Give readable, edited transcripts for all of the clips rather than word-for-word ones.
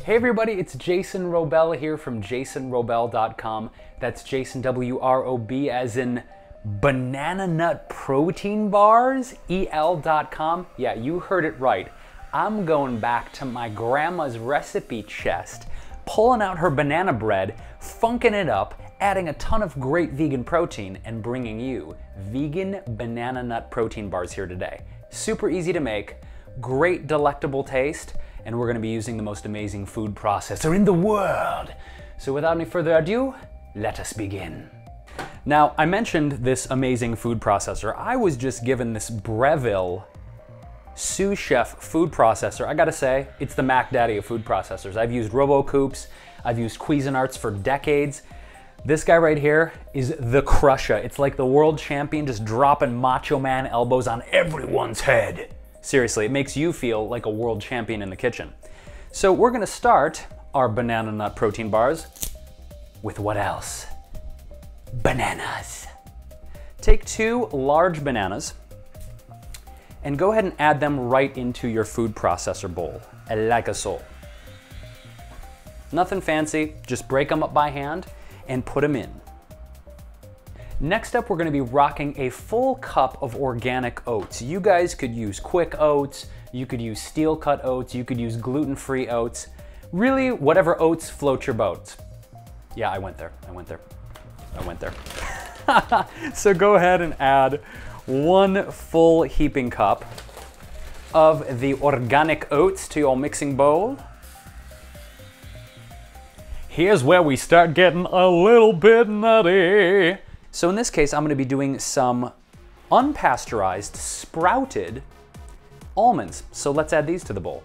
Hey everybody, it's Jason Wrobel here from jasonwrobel.com. That's Jason W-R-O-B as in banana nut protein bars, EL.com. Yeah, you heard it right. I'm going back to my grandma's recipe chest, pulling out her banana bread, funking it up, adding a ton of great vegan protein, and bringing you vegan banana nut protein bars here today. Super easy to make, great delectable taste, and we're gonna be using the most amazing food processor in the world. So without any further ado, let us begin. Now, I mentioned this amazing food processor. I was just given this Breville sous chef food processor. I gotta say, it's the Mac Daddy of food processors. I've used RoboCoups, I've used Cuisinarts for decades. This guy right here is the crusher. It's like the world champion just dropping Macho Man elbows on everyone's head. Seriously, it makes you feel like a world champion in the kitchen. So we're gonna start our banana nut protein bars with what else? Bananas. Take 2 large bananas and go ahead and add them right into your food processor bowl, like so. Nothing fancy, just break them up by hand and put them in. Next up, we're gonna be rocking a full cup of organic oats. You guys could use quick oats, you could use steel cut oats, you could use gluten-free oats. Really, whatever oats float your boat. Yeah, I went there. So go ahead and add 1 full heaping cup of the organic oats to your mixing bowl. Here's where we start getting a little bit nutty. So in this case, I'm gonna be doing some unpasteurized, sprouted almonds. So let's add these to the bowl.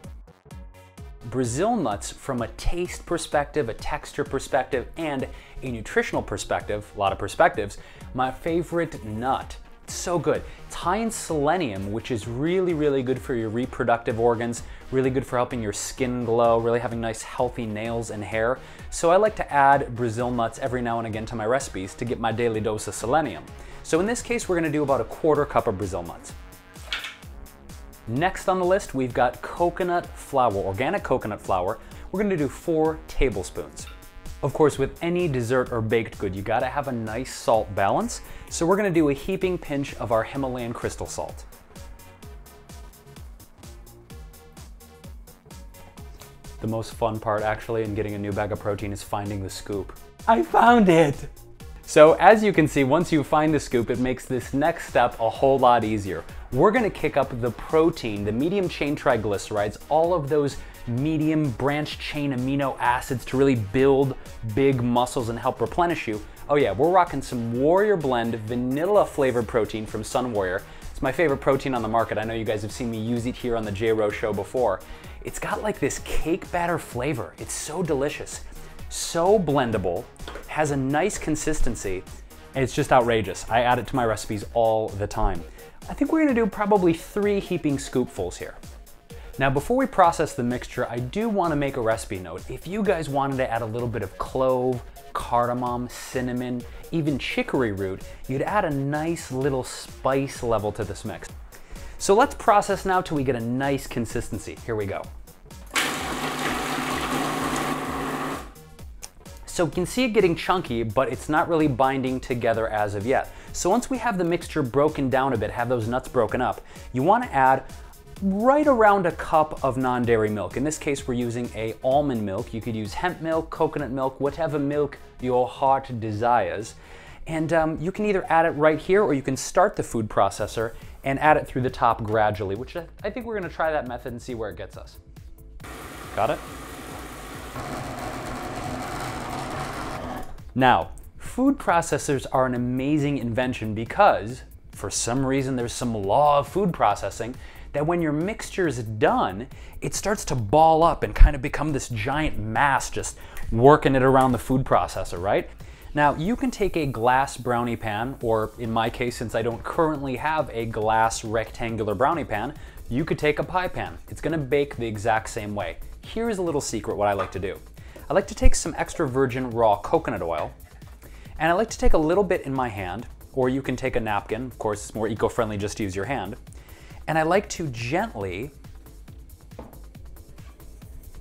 Brazil nuts, from a taste perspective, a texture perspective, and a nutritional perspective, a lot of perspectives, my favorite nut. It's so good. It's high in selenium, which is really, really good for your reproductive organs, really good for helping your skin glow, really having nice healthy nails and hair. So I like to add Brazil nuts every now and again to my recipes to get my daily dose of selenium. So in this case, we're gonna do about a 1/4 cup of Brazil nuts. Next on the list, we've got coconut flour, organic coconut flour. We're gonna do 4 tablespoons. Of course, with any dessert or baked good, you gotta have a nice salt balance. So we're gonna do a heaping pinch of our Himalayan crystal salt. The most fun part actually in getting a new bag of protein is finding the scoop. I found it! So as you can see, once you find the scoop, it makes this next step a whole lot easier. We're gonna kick up the protein, the medium chain triglycerides, all of those medium branch chain amino acids to really build big muscles and help replenish you. Oh yeah, we're rocking some Warrior Blend vanilla flavored protein from Sun Warrior. It's my favorite protein on the market. I know you guys have seen me use it here on the J-Wro show before. It's got like this cake batter flavor. It's so delicious, so blendable, has a nice consistency, and it's just outrageous. I add it to my recipes all the time. I think we're gonna do probably 3 heaping scoopfuls here. Now, before we process the mixture, I do wanna make a recipe note. If you guys wanted to add a little bit of clove, cardamom, cinnamon, even chicory root, you'd add a nice little spice level to this mix. So let's process now till we get a nice consistency. Here we go. So you can see it getting chunky, but it's not really binding together as of yet. So once we have the mixture broken down a bit, have those nuts broken up, you wanna add right around a cup of non-dairy milk. In this case, we're using a almond milk. You could use hemp milk, coconut milk, whatever milk your heart desires. And you can either add it right here, or you can start the food processor and add it through the top gradually, which I think we're gonna try that method and see where it gets us. Got it? Now, food processors are an amazing invention because, for some reason, there's some law of food processing that when your mixture is done, it starts to ball up and kind of become this giant mass just working it around the food processor, right? Now, you can take a glass brownie pan, or in my case, since I don't currently have a glass rectangular brownie pan, you could take a pie pan. It's gonna bake the exact same way. Here's a little secret what I like to do. I like to take some extra virgin raw coconut oil, and I like to take a little bit in my hand, or you can take a napkin. Of course, it's more eco-friendly just to use your hand. And I like to gently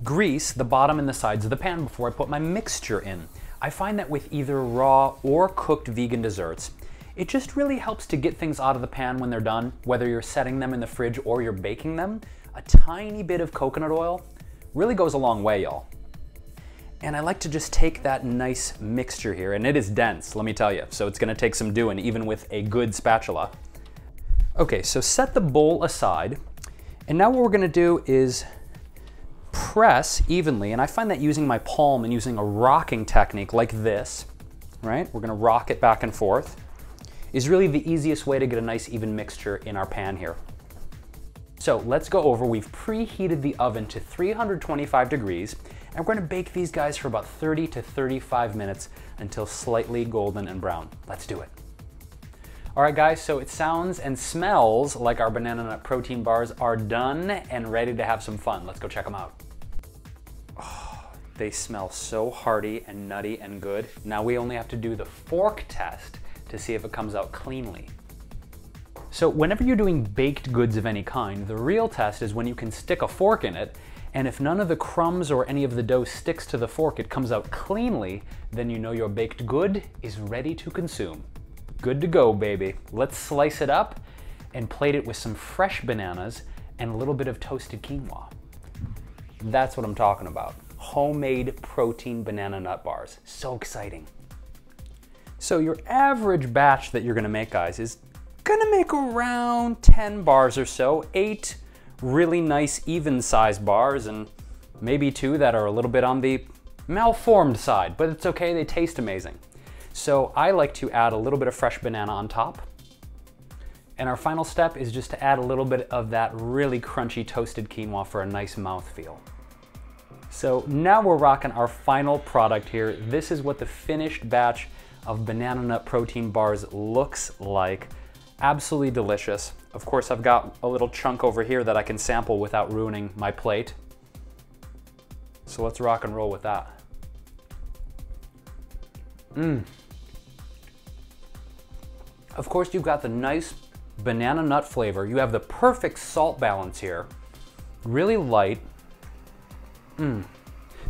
grease the bottom and the sides of the pan before I put my mixture in. I find that with either raw or cooked vegan desserts, it just really helps to get things out of the pan when they're done, whether you're setting them in the fridge or you're baking them. A tiny bit of coconut oil really goes a long way, y'all. And I like to just take that nice mixture here, and it is dense, let me tell you, so it's gonna take some doing, even with a good spatula. Okay, so set the bowl aside, and now what we're gonna do is press evenly, and I find that using my palm and using a rocking technique like this, right? We're gonna rock it back and forth, is really the easiest way to get a nice even mixture in our pan here. So let's go over, we've preheated the oven to 325 degrees, and we're gonna bake these guys for about 30 to 35 minutes until slightly golden and brown. Let's do it. All right guys, so it sounds and smells like our banana nut protein bars are done and ready to have some fun. Let's go check them out. Oh, they smell so hearty and nutty and good. Now we only have to do the fork test to see if it comes out cleanly. So whenever you're doing baked goods of any kind, the real test is when you can stick a fork in it, and if none of the crumbs or any of the dough sticks to the fork, it comes out cleanly, then you know your baked good is ready to consume. Good to go, baby. Let's slice it up and plate it with some fresh bananas and a little bit of toasted quinoa. That's what I'm talking about. Homemade protein banana nut bars. So exciting. So your average batch that you're gonna make, guys, is gonna make around 10 bars or so, 8 really nice even sized bars, and maybe 2 that are a little bit on the malformed side, but it's okay, they taste amazing. So I like to add a little bit of fresh banana on top. And our final step is just to add a little bit of that really crunchy toasted quinoa for a nice mouthfeel. So now we're rocking our final product here. This is what the finished batch of banana nut protein bars looks like. Absolutely delicious. Of course, I've got a little chunk over here that I can sample without ruining my plate. So let's rock and roll with that. Of course, you've got the nice banana nut flavor. You have the perfect salt balance here. Really light.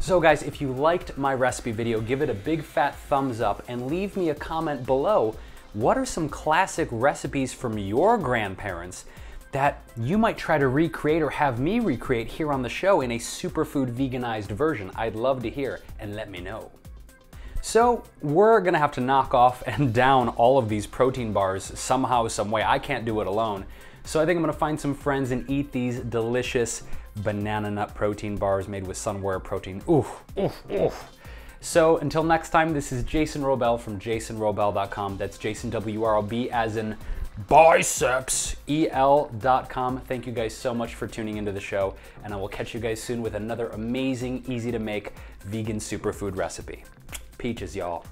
So guys, if you liked my recipe video, give it a big fat thumbs up and leave me a comment below. What are some classic recipes from your grandparents that you might try to recreate or have me recreate here on the show in a superfood veganized version? I'd love to hear, and let me know. So we're gonna have to knock off and down all of these protein bars somehow, some way. I can't do it alone. So I think I'm gonna find some friends and eat these delicious banana nut protein bars made with sunflower protein. Oof, oof, oof. So until next time, this is Jason Wrobel from jasonwrobel.com. That's Jason, W-R-O-B, as in biceps, EL.com. Thank you guys so much for tuning into the show, and I will catch you guys soon with another amazing, easy to make vegan superfood recipe. Peaches, y'all.